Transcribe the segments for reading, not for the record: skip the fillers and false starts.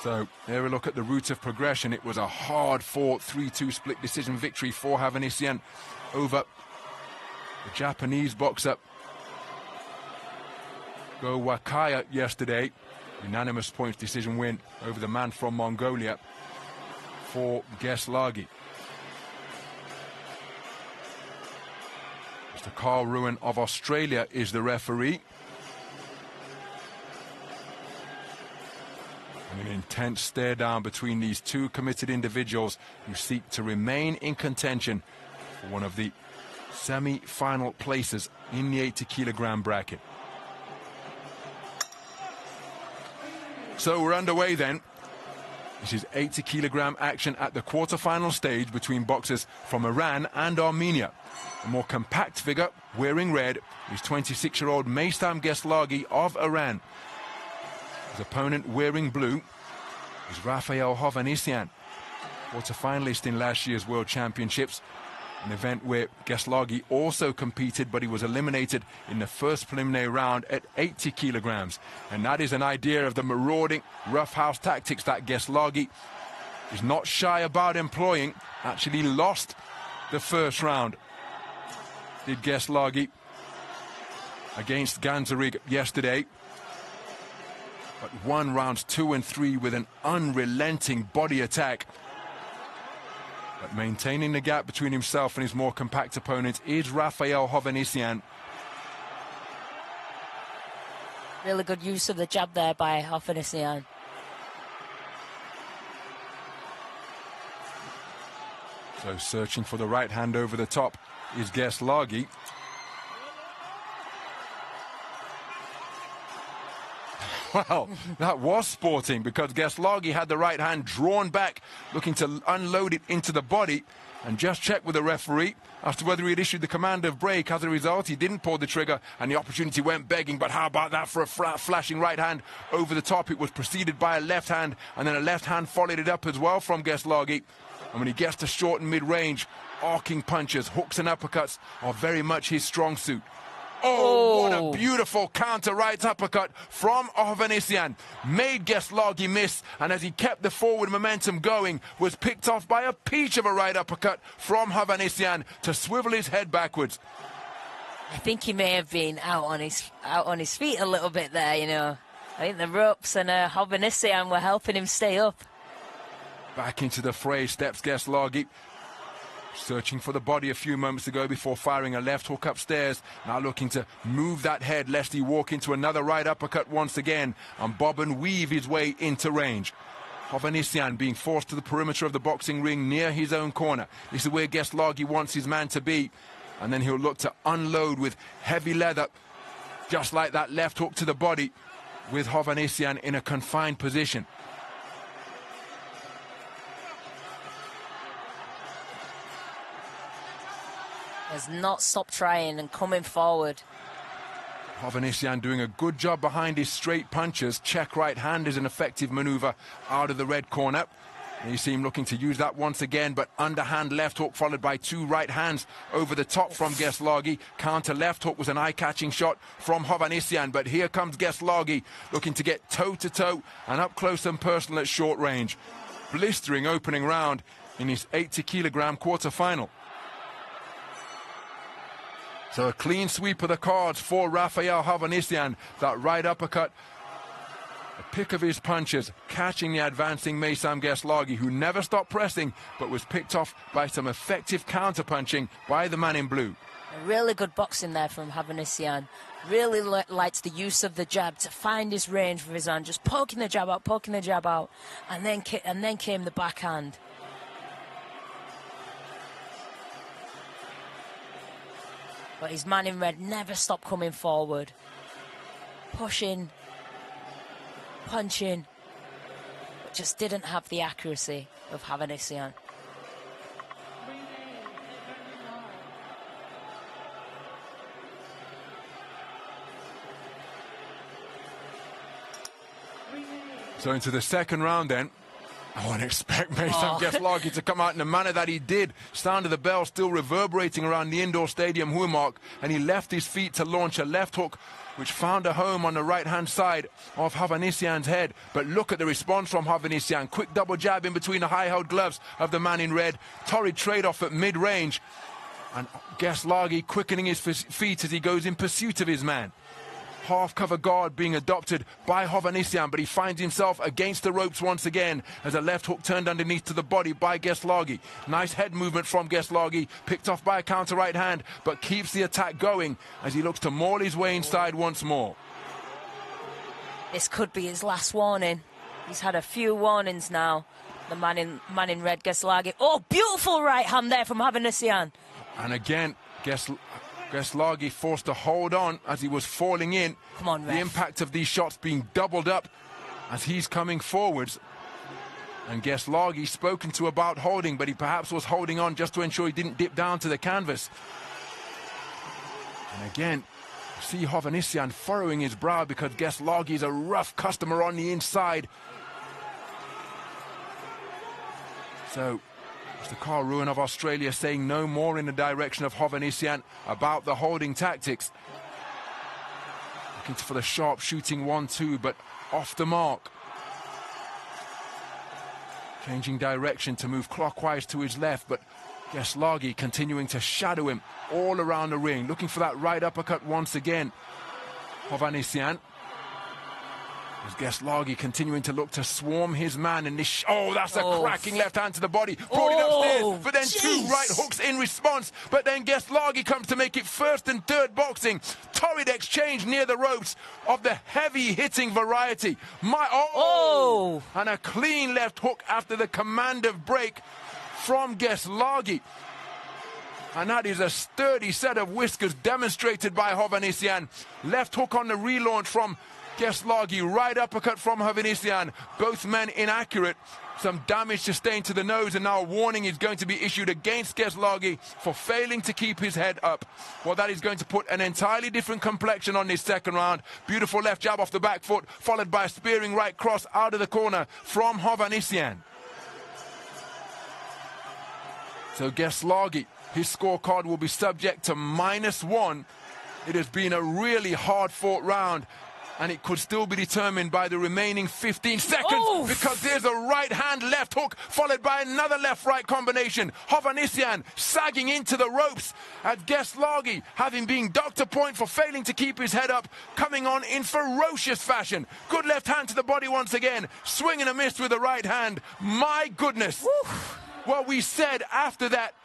So here we look at the route of progression. It was a hard-fought 3-2 split decision victory for Hovhannisyan over the Japanese boxer Go Wakaya yesterday. Unanimous points decision win over the man from Mongolia for Geshlaghi. Mr. Carl Ruin of Australia is the referee. An intense stare down between these two committed individuals who seek to remain in contention for one of the semi-final places in the 80-kilogram bracket. So we're underway then. This is 80-kilogram action at the quarter-final stage between boxers from Iran and Armenia. A more compact figure, wearing red, is 26-year-old Meysam Geshlaghi of Iran. His opponent, wearing blue, is Rafael Hovhannisyan, quarter-finalist in last year's World Championships, an event where Geshlaghi also competed, but he was eliminated in the first preliminary round at 80 kilograms. And that is an idea of the marauding, roughhouse tactics that Geshlaghi is not shy about employing. Actually lost the first round, did Geshlaghi, against Ganzarig yesterday. But won rounds 2 and 3 with an unrelenting body attack. But maintaining the gap between himself and his more compact opponent is Rafael Hovhannisyan. Really good use of the jab there by Hovhannisyan. So searching for the right hand over the top is Geshlaghi. Well, that was sporting, because Geshlaghi had the right hand drawn back, looking to unload it into the body, and just checked with the referee as to whether he had issued the command of break. As a result, he didn't pull the trigger, and the opportunity went begging. But how about that for a flashing right hand over the top? It was preceded by a left hand, and then a left hand followed it up as well from Geshlaghi. And when he gets to short and mid-range, arcing punches, hooks and uppercuts are very much his strong suit. Oh, what a beautiful counter right uppercut from Hovhannisyan. Made Geshlaghi miss, and as he kept the forward momentum going, was picked off by a peach of a right uppercut from Hovhannisyan to swivel his head backwards. I think he may have been out on his feet a little bit there, you know. I think the ropes and Hovhannisyan were helping him stay up. Back into the fray steps Geshlaghi. Searching for the body a few moments ago before firing a left hook upstairs. Now looking to move that head lest he walk into another right uppercut once again and bob and weave his way into range. Hovhannisyan being forced to the perimeter of the boxing ring near his own corner. This is where Geshlaghi wants his man to be. And then he'll look to unload with heavy leather, just like that left hook to the body, with Hovhannisyan in a confined position. Has not stopped trying and coming forward. Hovhannisyan doing a good job behind his straight punches. Check right hand is an effective maneuver out of the red corner. And you see him looking to use that once again, but underhand left hook followed by two right hands over the top from Geshlaghi. Counter left hook was an eye-catching shot from Hovhannisyan, but here comes Geshlaghi looking to get toe-to-toe and up close and personal at short range. Blistering opening round in his 80-kilogram quarter-final. So a clean sweep of the cards for Rafael Hovhannisyan. That right uppercut, a pick of his punches, catching the advancing Meysam Geshlaghi, who never stopped pressing, but was picked off by some effective counter-punching by the man in blue. A really good boxing there from Hovhannisyan. Really likes the use of the jab to find his range with his hand, just poking the jab out, and then came the backhand. But his man in red never stopped coming forward. Pushing, punching, but just didn't have the accuracy of Hovhannisyan. So into the second round then. I wouldn't expect Meysam Geshlaghi to come out in the manner that he did. Sound of the bell still reverberating around the indoor stadium Humark, and he left his feet to launch a left hook which found a home on the right-hand side of Hovhannisyan's head. But look at the response from Hovhannisyan. Quick double jab in between the high-held gloves of the man in red. Torrid trade-off at mid-range. And Geshlaghi quickening his feet as he goes in pursuit of his man. Half-cover guard being adopted by Hovhannisyan, but he finds himself against the ropes once again as a left hook turned underneath to the body by Geshlaghi. Nice head movement from Geshlaghi, picked off by a counter right hand, but keeps the attack going as he looks to maul his way inside once more. This could be his last warning. He's had a few warnings now. The man in red, Geshlaghi. Oh, beautiful right hand there from Hovhannisyan. And again, Geshlaghi forced to hold on as he was falling in. Come on, ref. The impact of these shots being doubled up as he's coming forwards. And Geshlaghi spoken to about holding, but he perhaps was holding on just to ensure he didn't dip down to the canvas. And again, see Hovhannisyan furrowing his brow because Geshlaghi is a rough customer on the inside. So the Carl Ruin of Australia saying no more in the direction of Hovhannisyan about the holding tactics. Looking for the sharp shooting 1-2, but off the mark. Changing direction to move clockwise to his left, but Geshlaghi continuing to shadow him all around the ring. Looking for that right uppercut once again. Hovhannisyan. As Geshlaghi continuing to look to swarm his man, and this that's a cracking left hand to the body, brought it upstairs, but then two right hooks in response. But then Geshlaghi comes to make it first and third boxing. Torrid exchange near the ropes of the heavy hitting variety. And a clean left hook after the command of break from Geshlaghi. And that is a sturdy set of whiskers demonstrated by Hovhannisyan. Left hook on the relaunch from Geshlaghi, right uppercut from Hovhannisyan. Both men inaccurate. Some damage sustained to the nose, and now a warning is going to be issued against Geshlaghi for failing to keep his head up. Well, that is going to put an entirely different complexion on this second round. Beautiful left jab off the back foot, followed by a spearing right cross out of the corner from Hovhannisyan. So Geshlaghi, his scorecard will be subject to -1. It has been a really hard-fought round, and it could still be determined by the remaining 15 seconds because there's a right hand left hook followed by another left-right combination. Hovhannisyan sagging into the ropes as Geshlaghi, having been docked a point for failing to keep his head up, coming on in ferocious fashion. Good left hand to the body once again, swing and a miss with the right hand. My goodness. Well, we said after that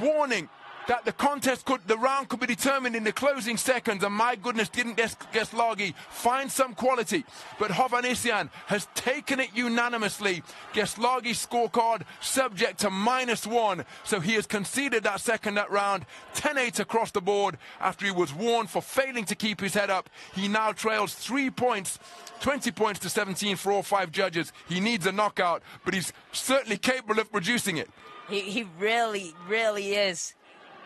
warning that the round could be determined in the closing seconds, and my goodness, didn't Geshlaghi find some quality. But Hovhannisyan has taken it unanimously. Geshlaghi's scorecard subject to -1, so he has conceded that second round, 10-8 across the board after he was warned for failing to keep his head up. He now trails 3 points, 20 points to 17 for all 5 judges. He needs a knockout, but he's certainly capable of producing it. He really, really is.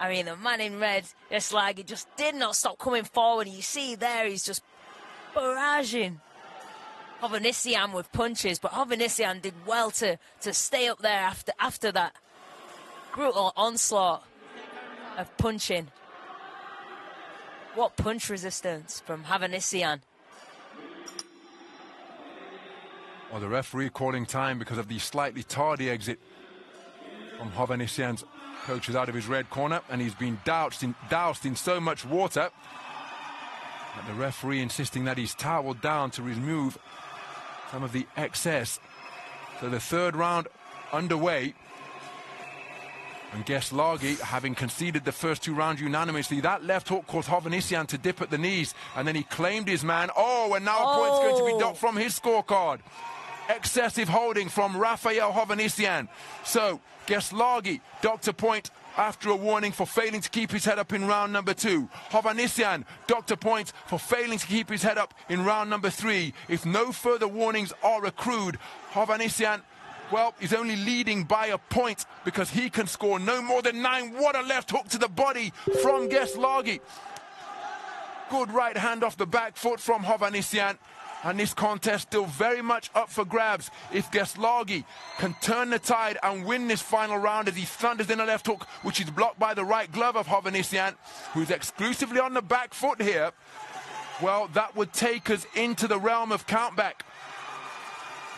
I mean, the man in red, Geshlaghi, just did not stop coming forward. You see there, he's just barraging Hovhannisyan with punches, but Hovhannisyan did well to stay up there after that brutal onslaught of punching. What punch resistance from Hovhannisyan. Well, the referee calling time because of the slightly tardy exit from Hovhannisyan's coach is out of his red corner, and he's been doused in so much water that the referee insisting that he's toweled down to remove some of the excess. So the third round underway, and Geshlaghi, having conceded the first 2 rounds unanimously, that left hook caused Hovhannisyan to dip at the knees, and then he claimed his man. And now a point's going to be docked from his scorecard. Excessive holding from Rafael Hovhannisyan. So Geshlaghi docked a point after a warning for failing to keep his head up in round number 2. Hovhannisyan docked a point for failing to keep his head up in round number 3. If no further warnings are accrued, Hovhannisyan, well, he's only leading by a point because he can score no more than 9. What a left hook to the body from Geshlaghi. Good right hand off the back foot from Hovhannisyan. And this contest still very much up for grabs. If Geshlaghi can turn the tide and win this final round as he thunders in a left hook, which is blocked by the right glove of Hovhannisyan, who's exclusively on the back foot here, well, that would take us into the realm of countback.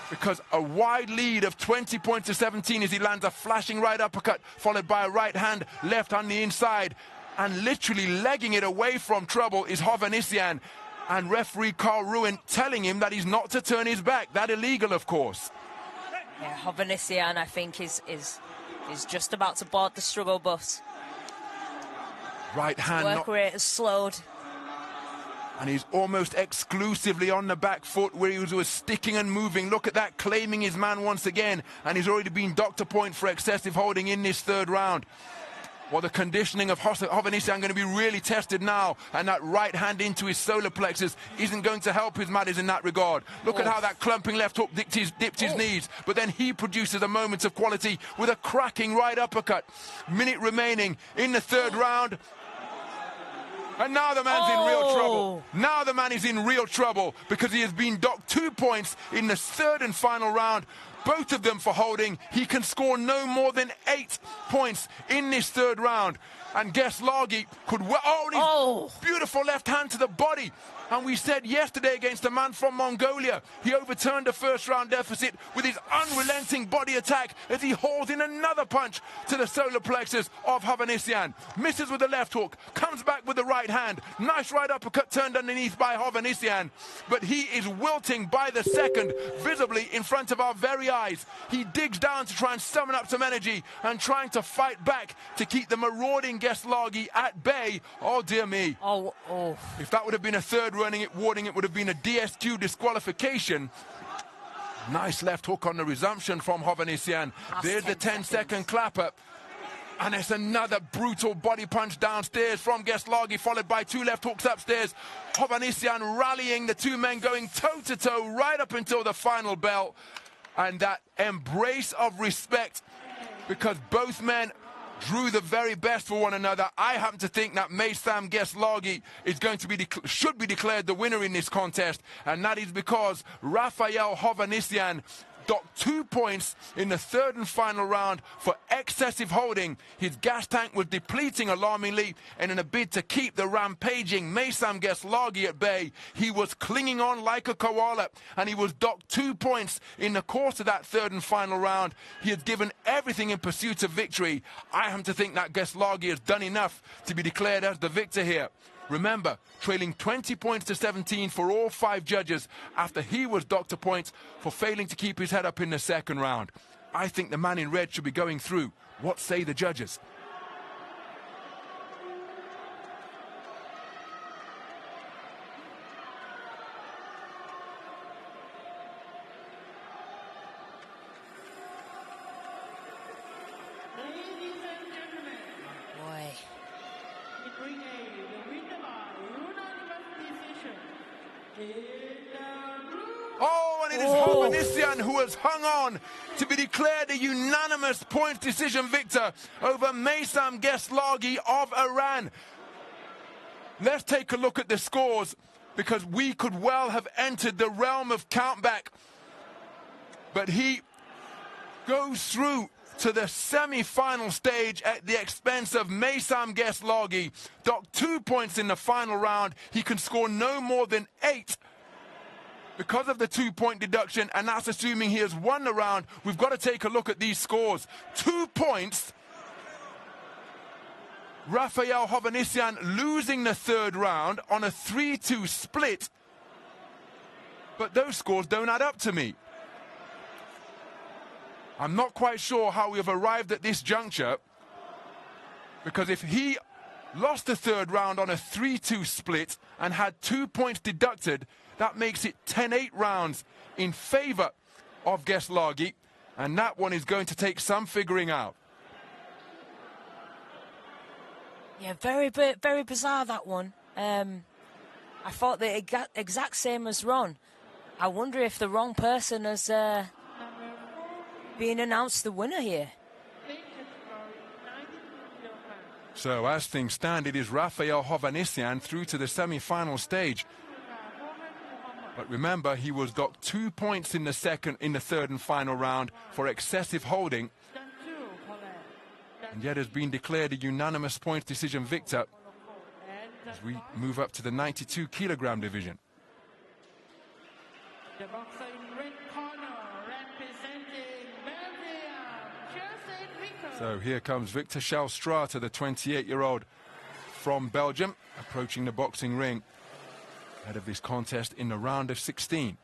Because a wide lead of 20 points to 17 as he lands a flashing right uppercut, followed by a right hand, left on the inside, and literally legging it away from trouble is Hovhannisyan. And referee Carl Ruin telling him that he's not to turn his back. That illegal, of course. Yeah, Hovhannisyan, I think, is just about to board the struggle bus. Right hand. Work rate has slowed. And he's almost exclusively on the back foot where he was sticking and moving. Look at that, claiming his man once again. And he's already been docked a point for excessive holding in this third round. Well, the conditioning of Hovhannisyan going to be really tested now, and that right hand into his solar plexus isn't going to help his matters in that regard. Look at how that clumping left hook dipped his knees, but then he produces a moment of quality with a cracking right uppercut. Minute remaining in the third round. And now the man's in real trouble. Now the man is in real trouble because he has been docked 2 points in the third and final round. Both of them for holding. He can score no more than 8 points in this third round. And Geshlaghi could... Beautiful left hand to the body. And we said yesterday against a man from Mongolia, he overturned the first round deficit with his unrelenting body attack as he hauls in another punch to the solar plexus of Hovhannisyan. Misses with the left hook, comes back with the right hand. Nice right uppercut turned underneath by Hovhannisyan. But he is wilting by the second, visibly in front of our very eyes. He digs down to try and summon up some energy and trying to fight back to keep the marauding Geshlaghi at bay. Oh, dear me. If that would have been a third warning, it would have been a DSQ disqualification. Nice left hook on the resumption from Hovhannisyan. There's the 10-second clapper. And it's another brutal body punch downstairs from Geshlaghi, followed by 2 left hooks upstairs. Hovhannisyan rallying, the 2 men going toe-to-toe right up until the final bell. And that embrace of respect, because both men drew the very best for one another. I happen to think that Meysam Geshlaghi is going to be should be declared the winner in this contest, and that is because Rafael Hovhannisyan docked 2 points in the third and final round for excessive holding. His gas tank was depleting alarmingly, and in a bid to keep the rampaging Meysam Geshlaghi at bay, he was clinging on like a koala, and he was docked 2 points in the course of that third and final round. He had given everything in pursuit of victory. I happen to think that Geshlaghi has done enough to be declared as the victor here. Remember, trailing 20 points to 17 for all 5 judges after he was docked a point for failing to keep his head up in the second round. I think the man in red should be going through. What say the judges? Oh, and it is Hovhannisyan who has hung on to be declared a unanimous points decision victor over Meysam Geshlaghi of Iran. Let's take a look at the scores, because we could well have entered the realm of countback. But he goes through to the semi-final stage at the expense of Meysam Geshlaghi. Docked 2 points in the final round. He can score no more than 8 because of the 2-point deduction, and that's assuming he has won the round. We've got to take a look at these scores. 2 points. Rafael Hovhannisyan losing the third round on a 3-2 split. But those scores don't add up to me. I'm not quite sure how we have arrived at this juncture, because if he lost the third round on a 3-2 split and had 2 points deducted, that makes it 10-8 rounds in favor of Geshlaghi, and that one is going to take some figuring out. Yeah, very bizarre, that one. I thought the exact same as Ron. I wonder if the wrong person has been announced the winner here. So as things stand, it is Rafael Hovhannisyan through to the semi-final stage. But remember, he was docked 2 points in the third and final round for excessive holding, and yet has been declared a unanimous points decision victor as we move up to the 92 kilogram division. The boxer in red corner representing Belgium. So here comes Victor Schelstrate, the 28-year-old from Belgium, approaching the boxing ring ahead of this contest in the round of 16.